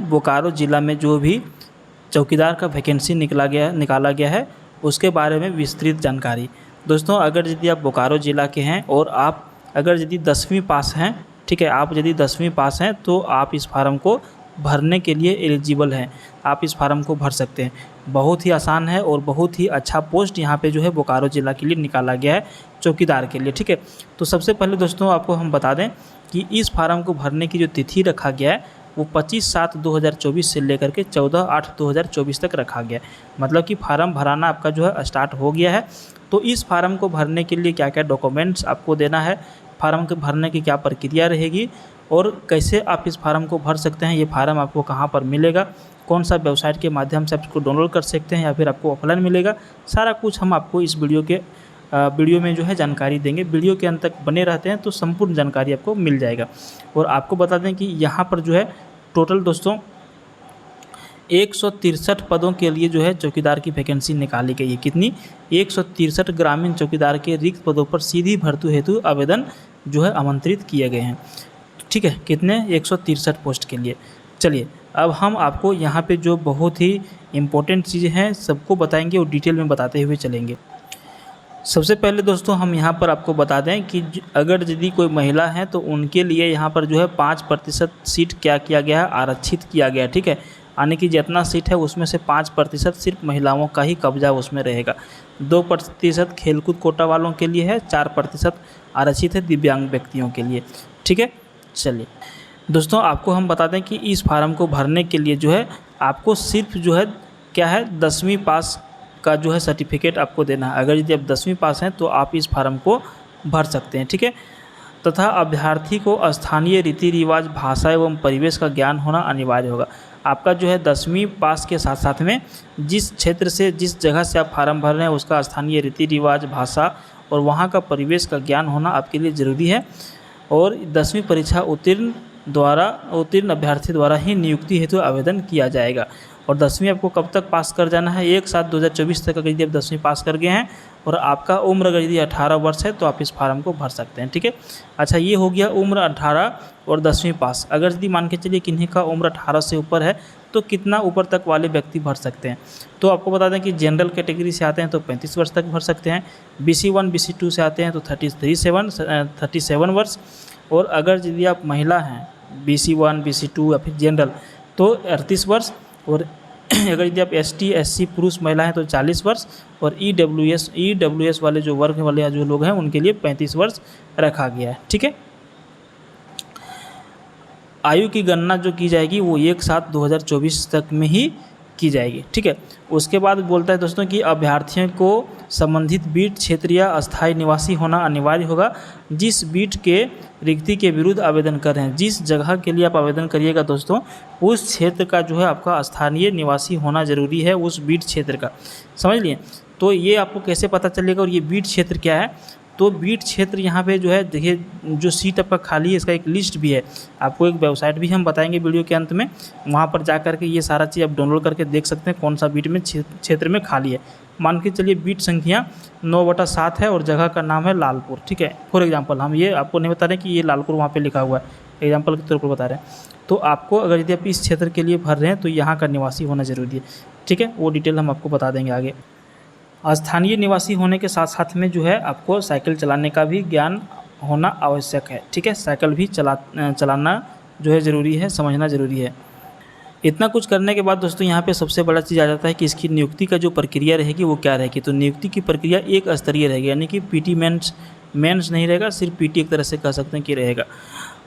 बोकारो ज़िला में जो भी चौकीदार का वैकेंसी निकाला गया है उसके बारे में विस्तृत जानकारी। दोस्तों, अगर यदि आप बोकारो ज़िला के हैं और आप अगर यदि 10वीं पास हैं, ठीक है, आप यदि 10वीं पास हैं तो आप इस फार्म को भरने के लिए एलिजिबल हैं, आप इस फार्म को भर सकते हैं। बहुत ही आसान है और बहुत ही अच्छा पोस्ट यहाँ पे जो है बोकारो ज़िला के लिए निकाला गया है चौकीदार के लिए, ठीक है। तो सबसे पहले दोस्तों आपको हम बता दें कि इस फार्म को भरने की जो तिथि रखा गया है वो 25/7/2024 से लेकर के 14/8/2024 तक रखा गया है। मतलब कि फार्म भराना आपका जो है स्टार्ट हो गया है। तो इस फार्म को भरने के लिए क्या क्या डॉक्यूमेंट्स आपको देना है, फार्म के भरने की क्या प्रक्रिया रहेगी और कैसे आप इस फार्म को भर सकते हैं, ये फार्म आपको कहाँ पर मिलेगा, कौन सा वेबसाइट के माध्यम से आप इसको डाउनलोड कर सकते हैं या फिर आपको ऑफलाइन मिलेगा, सारा कुछ हम आपको इस वीडियो में जो है जानकारी देंगे। वीडियो के अंत तक बने रहते हैं तो संपूर्ण जानकारी आपको मिल जाएगा। और आपको बता दें कि यहाँ पर जो है टोटल दोस्तों 163 पदों के लिए जो है चौकीदार की वैकेंसी निकाली गई है। कितनी? 163 ग्रामीण चौकीदार के रिक्त पदों पर सीधी भर्ती हेतु आवेदन जो है आमंत्रित किए गए हैं, ठीक है। कितने? 163 पोस्ट के लिए। चलिए अब हम आपको यहाँ पे जो बहुत ही इम्पोर्टेंट चीज़ें हैं सबको बताएंगे और डिटेल में बताते हुए चलेंगे। सबसे पहले दोस्तों हम यहाँ पर आपको बता दें कि अगर यदि कोई महिला है तो उनके लिए यहाँ पर जो है 5% सीट क्या किया गया है, आरक्षित किया गया है, ठीक है। यानी कि जितना सीट है उसमें से 5% सिर्फ महिलाओं का ही कब्जा उसमें रहेगा। 2% खेलकूद कोटा वालों के लिए है, 4% आरक्षित है दिव्यांग व्यक्तियों के लिए, ठीक है। चलिए दोस्तों आपको हम बता दें कि इस फार्म को भरने के लिए जो है आपको सिर्फ जो है क्या है 10वीं पास का जो है सर्टिफिकेट आपको देना है। अगर यदि आप 10वीं पास हैं तो आप इस फार्म को भर सकते हैं, ठीक है। तथा अभ्यर्थी को स्थानीय रीति रिवाज, भाषा एवं परिवेश का ज्ञान होना अनिवार्य होगा। आपका जो है 10वीं पास के साथ साथ में जिस क्षेत्र से, जिस जगह से आप फार्म भर रहे हैं उसका स्थानीय रीति रिवाज, भाषा और वहाँ का परिवेश का ज्ञान होना आपके लिए ज़रूरी है। और 10वीं परीक्षा उत्तीर्ण अभ्यर्थी द्वारा ही नियुक्ति हेतु आवेदन किया जाएगा। और 10वीं आपको कब तक पास कर जाना है? 1/7/2024 तक अगर यदि आप 10वीं पास कर गए हैं और आपका उम्र अगर यदि 18 वर्ष है तो आप इस फार्म को भर सकते हैं, ठीक है। अच्छा, ये हो गया उम्र 18 और 10वीं पास। अगर यदि मान के चलिए किन्हीं का उम्र 18 से ऊपर है तो कितना ऊपर तक वाले व्यक्ति भर सकते हैं? तो आपको बता दें कि जनरल कैटेगरी से आते हैं तो 35 वर्ष तक भर सकते हैं, BC1 BC2 से आते हैं तो 37 वर्ष, और अगर यदि आप महिला हैं BC1 BC2 या फिर जनरल तो 38 वर्ष, और अगर यदि आप ST SC पुरुष महिला हैं तो 40 वर्ष, और EWS वाले जो वर्ग वाले जो लोग हैं उनके लिए 35 वर्ष रखा गया है, ठीक है। आयु की गणना जो की जाएगी वो 1/7/2024 तक में ही की जाएगी, ठीक है। उसके बाद बोलता है दोस्तों कि अभ्यर्थियों को संबंधित बीट क्षेत्र या अस्थायी निवासी होना अनिवार्य होगा। जिस बीट के रिक्ति के विरुद्ध आवेदन कर रहे हैं, जिस जगह के लिए आप आवेदन करिएगा दोस्तों उस क्षेत्र का जो है आपका स्थानीय निवासी होना ज़रूरी है, उस बीट क्षेत्र का, समझ लिए। तो ये आपको कैसे पता चलेगा और ये बीट क्षेत्र क्या है? तो बीट क्षेत्र यहाँ पे जो है देखिए, जो सीट आपका खाली है इसका एक लिस्ट भी है, आपको एक वेबसाइट भी हम बताएंगे वीडियो के अंत में, वहाँ पर जा कर के ये सारा चीज़ आप डाउनलोड करके देख सकते हैं कौन सा बीट में क्षेत्र में खाली है। मान के चलिए बीट संख्या 9/7 है और जगह का नाम है लालपुर, ठीक है। फॉर एग्जाम्पल हम ये आपको नहीं बता रहे कि ये लालपुर वहाँ पर लिखा हुआ है, एग्जाम्पल के तौर पर बता रहे हैं। तो आपको अगर यदि आप इस क्षेत्र के लिए भर रहे हैं तो यहाँ का निवासी होना ज़रूरी है, ठीक है। वो डिटेल हम आपको बता देंगे आगे। स्थानीय निवासी होने के साथ साथ में जो है आपको साइकिल चलाने का भी ज्ञान होना आवश्यक है, ठीक है। साइकिल भी चलाना जो है ज़रूरी है, समझना ज़रूरी है। इतना कुछ करने के बाद दोस्तों यहाँ पे सबसे बड़ा चीज़ आ जाता है कि इसकी नियुक्ति का जो प्रक्रिया रहेगी वो क्या रहेगी। तो नियुक्ति की प्रक्रिया एक स्तरीय रहेगी, यानी कि PT मेंस नहीं रहेगा, सिर्फ PT एक तरह से कह सकते हैं कि रहेगा।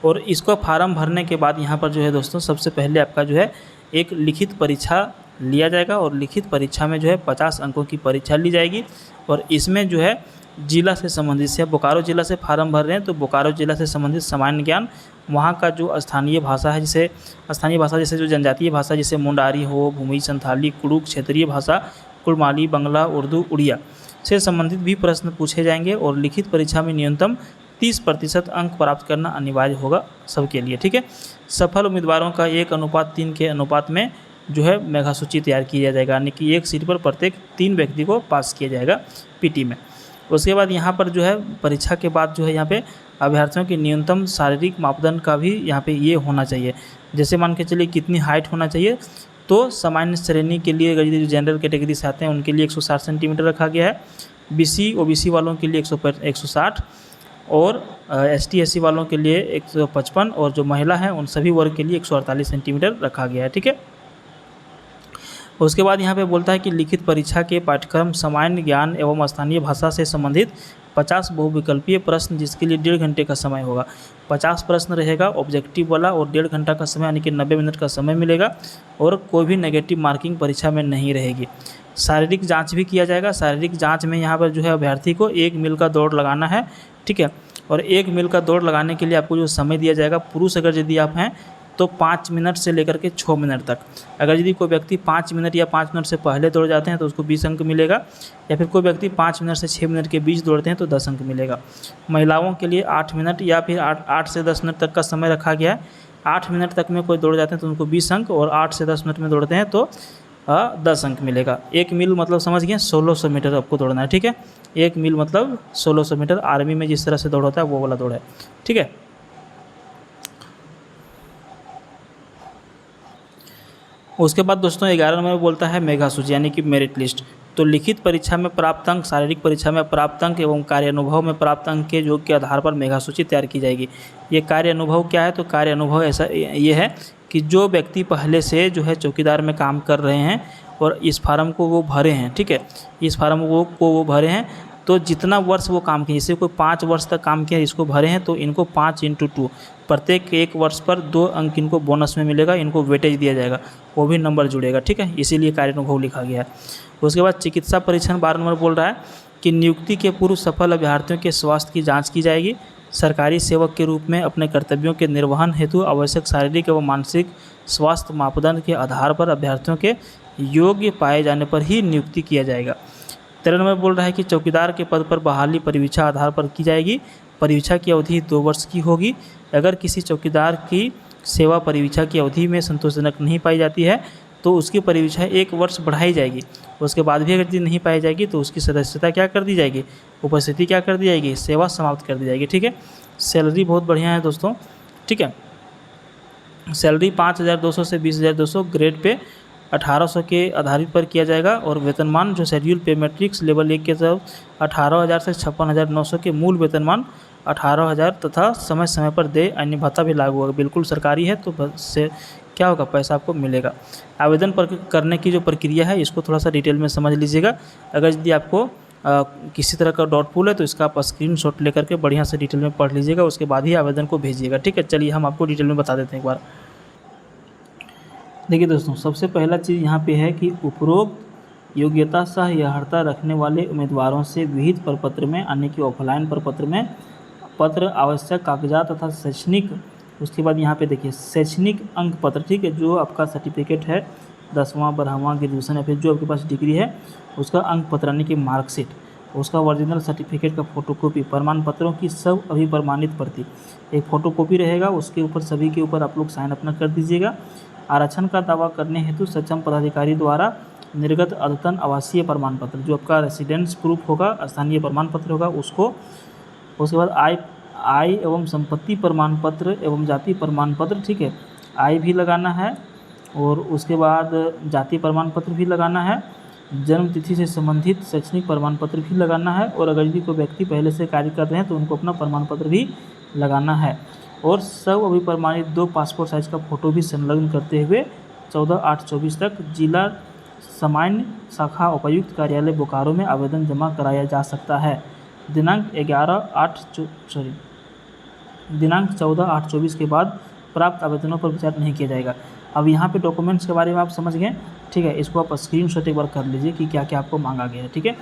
और इसको फार्म भरने के बाद यहाँ पर जो है दोस्तों सबसे पहले आपका जो है एक लिखित परीक्षा लिया जाएगा, और लिखित परीक्षा में जो है 50 अंकों की परीक्षा ली जाएगी। और इसमें जो है जिला से संबंधित से, बोकारो ज़िला से फार्म भर रहे हैं तो बोकारो ज़िला से संबंधित सामान्य ज्ञान, वहाँ का जो स्थानीय भाषा है, जैसे जो जनजातीय भाषा जैसे मुंडारी हो, भूमि संथाली, कुड़ुक, क्षेत्रीय भाषा कुड़माली, बंगला, उर्दू, उड़िया से संबंधित भी प्रश्न पूछे जाएंगे। और लिखित परीक्षा में न्यूनतम 30% अंक प्राप्त करना अनिवार्य होगा सबके लिए, ठीक है। सफल उम्मीदवारों का 1:3 के अनुपात में जो है मेघा सूची तैयार किया जाएगा, यानी कि एक सीट पर प्रत्येक 3 व्यक्ति को पास किया जाएगा PT में। उसके बाद यहाँ पर जो है परीक्षा के बाद जो है यहाँ पे अभ्यर्थियों के न्यूनतम शारीरिक मापदंड का भी यहाँ पे ये होना चाहिए। जैसे मान के चलिए कितनी हाइट होना चाहिए, तो सामान्य श्रेणी के लिए जो जनरल कैटेगरी से आते हैं उनके लिए 160 सेंटीमीटर रखा गया है, BC OBC वालों के लिए 160 और ST SC वालों के लिए 155 और जो महिला है उन सभी वर्ग के लिए 148 सेंटीमीटर रखा गया है। ठीक है। उसके बाद यहाँ पे बोलता है कि लिखित परीक्षा के पाठ्यक्रम सामान्य ज्ञान एवं स्थानीय भाषा से संबंधित 50 बहुविकल्पीय प्रश्न जिसके लिए 1.5 घंटे का समय होगा। 50 प्रश्न रहेगा ऑब्जेक्टिव वाला और 1.5 घंटा का समय यानी कि 90 मिनट का समय मिलेगा और कोई भी नेगेटिव मार्किंग परीक्षा में नहीं रहेगी। शारीरिक जांच भी किया जाएगा। शारीरिक जांच में यहाँ पर जो है अभ्यर्थी को 1 मील का दौड़ लगाना है। ठीक है। और 1 मील का दौड़ लगाने के लिए आपको जो समय दिया जाएगा, पुरुष अगर यदि आप हैं तो 5 मिनट से लेकर के 6 मिनट तक। अगर यदि कोई व्यक्ति 5 मिनट या 5 मिनट से पहले दौड़ जाते हैं तो उसको 20 अंक मिलेगा, या फिर कोई व्यक्ति 5 मिनट से 6 मिनट के बीच दौड़ते हैं तो 10 अंक मिलेगा। महिलाओं के लिए 8 मिनट या फिर 8 से 10 मिनट तक का समय रखा गया है। 8 मिनट तक में कोई दौड़ जाते हैं तो उनको 20 अंक और 8 से 10 मिनट में दौड़ते हैं तो 10 अंक मिलेगा। 1 मील मतलब समझ गए 1600 मीटर आपको दौड़ना है। ठीक है। 1 मील मतलब 1600 मीटर। आर्मी में जिस तरह से दौड़ होता है वो वाला दौड़ है। ठीक है। उसके बाद दोस्तों 11 नंबर में बोलता है मेगा सूची यानी कि मेरिट लिस्ट। तो लिखित परीक्षा में प्राप्त अंक, शारीरिक परीक्षा में प्राप्त अंक एवं कार्य अनुभव में प्राप्त अंक के योग के आधार पर मेगा सूची तैयार की जाएगी। ये कार्य अनुभव क्या है? तो कार्य अनुभव ऐसा ये है कि जो व्यक्ति पहले से जो है चौकीदार में काम कर रहे हैं और इस फार्म को वो भरे हैं। ठीक है। इस फार्म को वो भरे हैं तो जितना वर्ष वो काम किए, जैसे कोई 5 वर्ष तक काम किया इसको भरे हैं तो इनको 5 × 2 प्रत्येक 1 वर्ष पर 2 अंक इनको बोनस में मिलेगा, इनको वेटेज दिया जाएगा, वो भी नंबर जुड़ेगा। ठीक है। इसीलिए कार्य अनुभव लिखा गया है। उसके बाद चिकित्सा परीक्षण 12 नंबर बोल रहा है कि नियुक्ति के पूर्व सफल अभ्यर्थियों के स्वास्थ्य की जाँच की जाएगी। सरकारी सेवक के रूप में अपने कर्तव्यों के निर्वहन हेतु आवश्यक शारीरिक एवं मानसिक स्वास्थ्य मापदंड के आधार पर अभ्यर्थियों के योग्य पाए जाने पर ही नियुक्ति किया जाएगा। 13 नंबर बोल रहा है कि चौकीदार के पद पर बहाली परीक्षा आधार पर की जाएगी। परीक्षा की अवधि 2 वर्ष की होगी। अगर किसी चौकीदार की सेवा परीक्षा की अवधि में संतोषजनक नहीं पाई जाती है तो उसकी परीक्षा 1 वर्ष बढ़ाई जाएगी। उसके बाद भी अगर यदि नहीं पाई जाएगी तो उसकी सदस्यता क्या कर दी जाएगी, उपस्थिति क्या कर दी जाएगी, सेवा समाप्त कर दी जाएगी। ठीक है। सैलरी बहुत बढ़िया है दोस्तों। ठीक है। सैलरी 5200 से 20200 ग्रेड पे 1800 के आधारित पर किया जाएगा और वेतनमान जो शेड्यूल पे मैट्रिक्स लेवल 1 के तहत 18,000 से 56,900 के मूल वेतनमान 18,000 तथा समय समय पर दे अन्य भत्ता भी लागू होगा। बिल्कुल सरकारी है तो से क्या होगा, पैसा आपको मिलेगा। आवेदन पर करने की जो प्रक्रिया है इसको थोड़ा सा डिटेल में समझ लीजिएगा। अगर यदि आपको किसी तरह का डाउटफुल है तो इसका आप स्क्रीनशॉट लेकर के बढ़िया से डिटेल में पढ़ लीजिएगा, उसके बाद ही आवेदन को भेजिएगा। ठीक है। चलिए हम आपको डिटेल में बता देते हैं एक बार। देखिए दोस्तों, सबसे पहला चीज़ यहाँ पे है कि उपरोक्त योग्यता सह या अर्हता रखने वाले उम्मीदवारों से विहित प्रपत्र में यानी कि ऑफलाइन प्रपत्र में पत्र, आवश्यक कागजात तथा शैक्षणिक, उसके बाद यहाँ पे देखिए शैक्षणिक अंक पत्र। ठीक है। जो आपका सर्टिफिकेट है 10वां 12वां ग्रेजुएशन या फिर जो आपके पास डिग्री है उसका अंक पत्र यानी कि मार्कशीट, उसका ओरिजिनल सर्टिफिकेट का फोटोकॉपी, प्रमाण पत्रों की सब अभिप्रमाणित प्रति, एक फ़ोटोकॉपी रहेगा, उसके ऊपर सभी के ऊपर आप लोग साइन अपना कर दीजिएगा। आरक्षण का दावा करने हेतु सक्षम पदाधिकारी द्वारा निर्गत अद्यतन आवासीय प्रमाण पत्र, जो आपका रेसिडेंस प्रूफ होगा, स्थानीय प्रमाण पत्र होगा उसको। उसके बाद आय एवं संपत्ति प्रमाण पत्र एवं जाति प्रमाण पत्र। ठीक है। आय भी लगाना है और उसके बाद जाति प्रमाण पत्र भी लगाना है, जन्म तिथि से संबंधित शैक्षणिक प्रमाण पत्र भी लगाना है और अगर यदि कोई व्यक्ति पहले से कार्य कर रहे हैं तो उनको अपना प्रमाण पत्र भी लगाना है और सब अभी प्रमाणित 2 पासपोर्ट साइज का फ़ोटो भी संलग्न करते हुए 14/8/24 तक जिला सामान्य शाखा उपायुक्त कार्यालय बोकारो में आवेदन जमा कराया जा सकता है। दिनांक 14/8/24 के बाद प्राप्त आवेदनों पर विचार नहीं किया जाएगा। अब यहाँ पे डॉक्यूमेंट्स के बारे में आप समझ गए। ठीक है। इसको आप स्क्रीनशॉट एक बार कर लीजिए कि क्या क्या आपको मांगा गया है। ठीक है।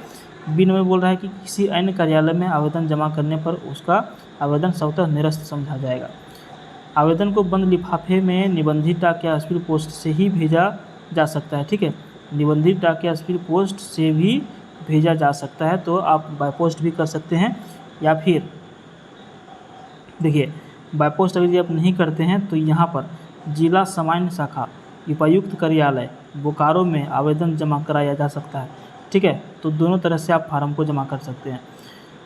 बी नंबर बोल रहा है कि किसी अन्य कार्यालय में आवेदन जमा करने पर उसका आवेदन स्वतः निरस्त समझा जाएगा। आवेदन को बंद लिफाफे में निबंधित डाक या स्पीड पोस्ट से ही भेजा जा सकता है। ठीक है। निबंधित डाक या स्पीड पोस्ट से भी भेजा जा सकता है, तो आप बाय पोस्ट भी कर सकते हैं या फिर देखिए बाय पोस्ट अगर आप नहीं करते हैं तो यहाँ पर जिला सामान्य शाखा उपायुक्त कार्यालय बोकारो में आवेदन जमा कराया जा सकता है। ठीक है। तो दोनों तरह से आप फार्म को जमा कर सकते हैं।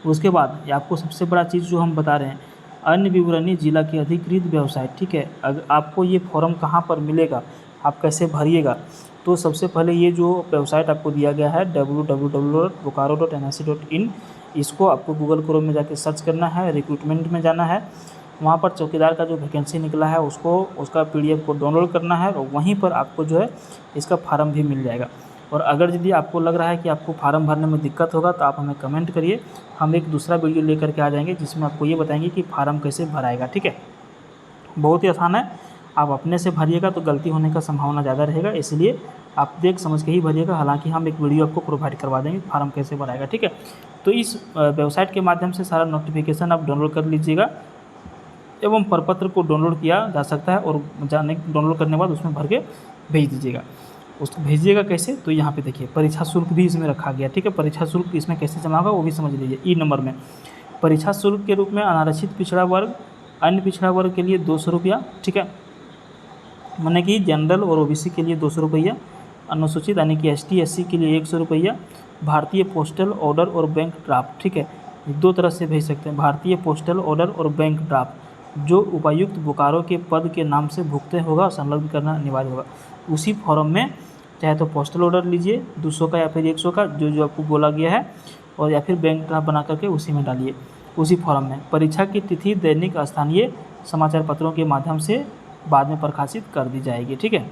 उसके बाद ये आपको सबसे बड़ा चीज़ जो हम बता रहे हैं, अन्य विवरणी जिला की अधिकृत वेबसाइट, ठीक है। अगर आपको ये फॉर्म कहाँ पर मिलेगा, आप कैसे भरिएगा, तो सबसे पहले ये जो वेबसाइट आपको दिया गया है www.bokaro.nic.in, इसको आपको गूगल क्रोम में जाके सर्च करना है, रिक्रूटमेंट में जाना है, वहाँ पर चौकीदार का जो वैकेंसी निकला है उसका PDF को डाउनलोड करना है और वहीं पर आपको जो है इसका फार्म भी मिल जाएगा। और अगर यदि आपको लग रहा है कि आपको फार्म भरने में दिक्कत होगा तो आप हमें कमेंट करिए, हम एक दूसरा वीडियो लेकर के आ जाएंगे जिसमें आपको ये बताएंगे कि फार्म कैसे भराएगा, ठीक है। बहुत ही आसान है, आप अपने से भरिएगा तो गलती होने का संभावना ज़्यादा रहेगा, इसलिए आप देख समझ के ही भरिएगा। हालांकि हम एक वीडियो आपको प्रोवाइड करवा देंगे फार्म कैसे भराएगा, ठीक है। तो इस वेबसाइट के माध्यम से सारा नोटिफिकेशन आप डाउनलोड कर लीजिएगा एवं प्रपत्र को डाउनलोड किया जा सकता है और डाउनलोड करने के बाद उसमें भर के भेज दीजिएगा। उसको भेजिएगा कैसे, तो यहाँ पे देखिए परीक्षा शुल्क भी इसमें रखा गया, ठीक है। परीक्षा शुल्क इसमें कैसे जमा होगा वो भी समझ लीजिए। ई नंबर में परीक्षा शुल्क के रूप में अनारक्षित पिछड़ा वर्ग, अन्य पिछड़ा वर्ग के लिए 200 रुपया, ठीक है, माने कि जनरल और OBC के लिए 200 रुपया, अनुसूचित यानी कि ST SC के लिए 100 रुपया, भारतीय पोस्टल ऑर्डर और बैंक ड्राफ्ट, ठीक है, दो तरह से भेज सकते हैं, भारतीय पोस्टल ऑर्डर और बैंक ड्राफ्ट, जो उपायुक्त बोकारो के पद के नाम से भुगतान होगा और संलग्न करना अनिवार्य होगा। उसी फॉर्म में चाहे तो पोस्टल ऑर्डर लीजिए 200 का या फिर 100 का, जो आपको बोला गया है, और या फिर बैंक ड्राफ्ट बना करके उसी में डालिए, उसी फॉर्म में। परीक्षा की तिथि दैनिक स्थानीय समाचार पत्रों के माध्यम से बाद में प्रकाशित कर दी जाएगी, ठीक है।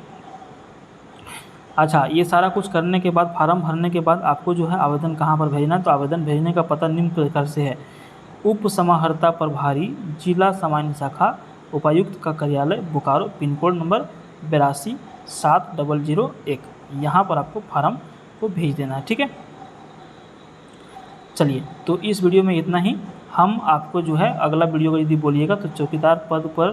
अच्छा, ये सारा कुछ करने के बाद, फार्म भरने के बाद आपको जो है आवेदन कहाँ पर भेजना, तो आवेदन भेजने का पता निम्न प्रकार से है। उप समाहर्ता प्रभारी, जिला सामान्य शाखा, उपायुक्त का कार्यालय बोकारो, पिन कोड नंबर 827001, यहाँ पर आपको फार्म को भेज देना है, ठीक है। चलिए, तो इस वीडियो में इतना ही। हम आपको जो है अगला वीडियो को यदि बोलिएगा तो चौकीदार पद पर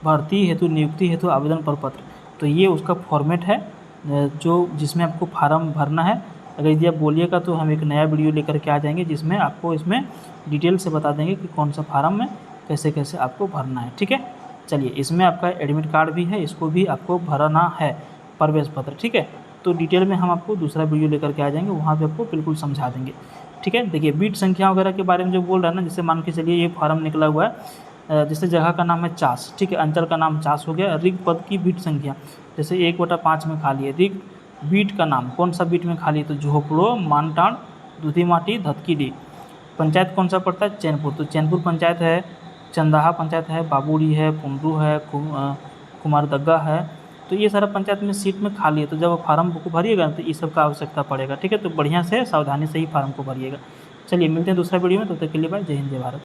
भर्ती हेतु नियुक्ति हेतु आवेदन प्रपत्र, तो ये उसका फॉर्मेट है जो जिसमें आपको फार्म भरना है। अगर यदि आप बोलिएगा तो हम एक नया वीडियो लेकर के आ जाएंगे जिसमें आपको इसमें डिटेल से बता देंगे कि कौन सा फार्म में कैसे कैसे आपको भरना है, ठीक है। चलिए, इसमें आपका एडमिट कार्ड भी है, इसको भी आपको भरना है, प्रवेश पत्र, ठीक है। तो डिटेल में हम आपको दूसरा वीडियो लेकर के आ जाएंगे, वहाँ पे आपको बिल्कुल समझा देंगे, ठीक है। देखिए, बीट संख्या वगैरह के बारे में जो बोल रहा है ना, जैसे मान के चलिए ये फार्म निकला हुआ है, जैसे जगह का नाम है चास, ठीक है, अंचल का नाम चास हो गया, रिक्त पद की बीट संख्या जैसे 1/5 में खाली है, रिक्त बीट का नाम कौन सा बीट में खाली है, तो झोपड़ो, मानटाण, दूधीमाटी, धतकीडी। पंचायत कौन सा पड़ता है, चैनपुर, तो चैनपुर पंचायत है, चंदाहा पंचायत है, बाबूड़ी है, पुंडरू है, कुमारदग्गा है। तो ये सारा पंचायत में सीट में खाली है, तो जब फार्म को भरिएगा तो ये सब का आवश्यकता पड़ेगा, ठीक है। तो बढ़िया से सावधानी से ही फार्म को भरिएगा। चलिए, मिलते हैं दूसरा वीडियो में, तब तक के लिए बाय, जय हिंद, जय भारत।